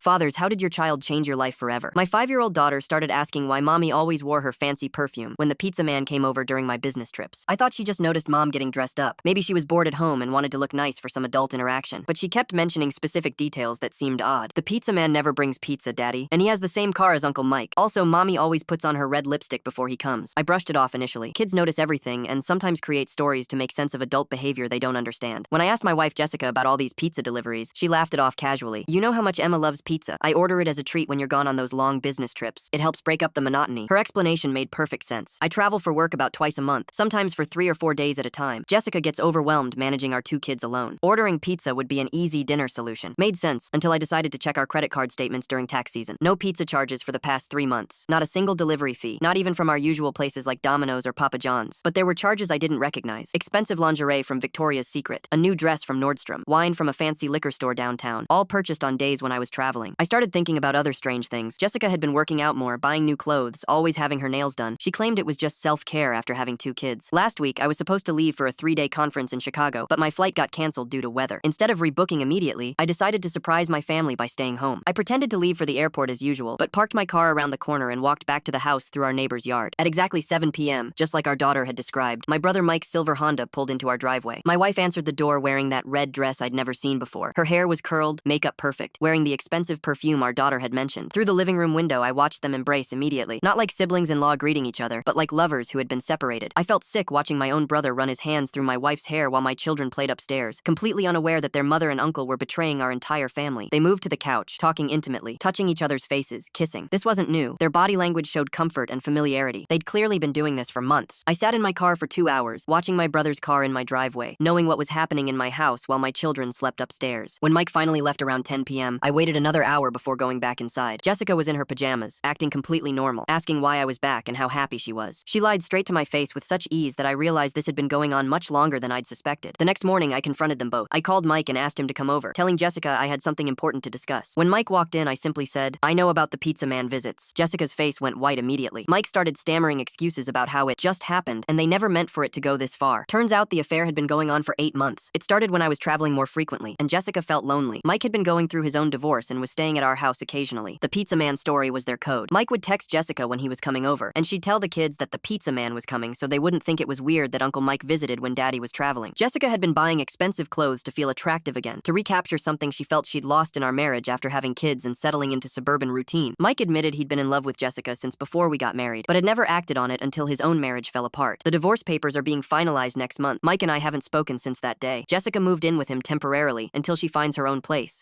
Fathers, how did your child change your life forever? My 5-year-old daughter started asking why mommy always wore her fancy perfume when the pizza man came over during my business trips. I thought she just noticed mom getting dressed up. Maybe she was bored at home and wanted to look nice for some adult interaction. But she kept mentioning specific details that seemed odd. The pizza man never brings pizza, Daddy. And he has the same car as Uncle Mike. Also, mommy always puts on her red lipstick before he comes. I brushed it off initially. Kids notice everything and sometimes create stories to make sense of adult behavior they don't understand. When I asked my wife Jessica about all these pizza deliveries, she laughed it off casually. You know how much Emma loves pizza. I order it as a treat when you're gone on those long business trips. It helps break up the monotony. Her explanation made perfect sense. I travel for work about twice a month, sometimes for 3 or 4 days at a time. Jessica gets overwhelmed managing our 2 kids alone. Ordering pizza would be an easy dinner solution. Made sense until I decided to check our credit card statements during tax season. No pizza charges for the past 3 months. Not a single delivery fee. Not even from our usual places like Domino's or Papa John's. But there were charges I didn't recognize. Expensive lingerie from Victoria's Secret. A new dress from Nordstrom. Wine from a fancy liquor store downtown. All purchased on days when I was traveling. I started thinking about other strange things. Jessica had been working out more, buying new clothes, always having her nails done. She claimed it was just self-care after having 2 kids. Last week, I was supposed to leave for a 3-day conference in Chicago, but my flight got canceled due to weather. Instead of rebooking immediately, I decided to surprise my family by staying home. I pretended to leave for the airport as usual, but parked my car around the corner and walked back to the house through our neighbor's yard. At exactly 7 p.m., just like our daughter had described, my brother Mike's silver Honda pulled into our driveway. My wife answered the door wearing that red dress I'd never seen before. Her hair was curled, makeup perfect, wearing the expensive perfume our daughter had mentioned. Through the living room window, I watched them embrace immediately. Not like siblings-in-law greeting each other, but like lovers who had been separated. I felt sick watching my own brother run his hands through my wife's hair while my children played upstairs, completely unaware that their mother and uncle were betraying our entire family. They moved to the couch, talking intimately, touching each other's faces, kissing. This wasn't new. Their body language showed comfort and familiarity. They'd clearly been doing this for months. I sat in my car for 2 hours, watching my brother's car in my driveway, knowing what was happening in my house while my children slept upstairs. When Mike finally left around 10 p.m., I waited another hour before going back inside. Jessica was in her pajamas, acting completely normal, asking why I was back and how happy she was. She lied straight to my face with such ease that I realized this had been going on much longer than I'd suspected. The next morning, I confronted them both. I called Mike and asked him to come over, telling Jessica I had something important to discuss. When Mike walked in, I simply said, "I know about the pizza man visits." Jessica's face went white immediately. Mike started stammering excuses about how it just happened and they never meant for it to go this far. Turns out the affair had been going on for 8 months. It started when I was traveling more frequently, and Jessica felt lonely. Mike had been going through his own divorce and was staying at our house occasionally. The pizza man story was their code. Mike would text Jessica when he was coming over, and she'd tell the kids that the pizza man was coming so they wouldn't think it was weird that Uncle Mike visited when Daddy was traveling. Jessica had been buying expensive clothes to feel attractive again, to recapture something she felt she'd lost in our marriage after having kids and settling into suburban routine. Mike admitted he'd been in love with Jessica since before we got married, but had never acted on it until his own marriage fell apart. The divorce papers are being finalized next month. Mike and I haven't spoken since that day. Jessica moved in with him temporarily until she finds her own place.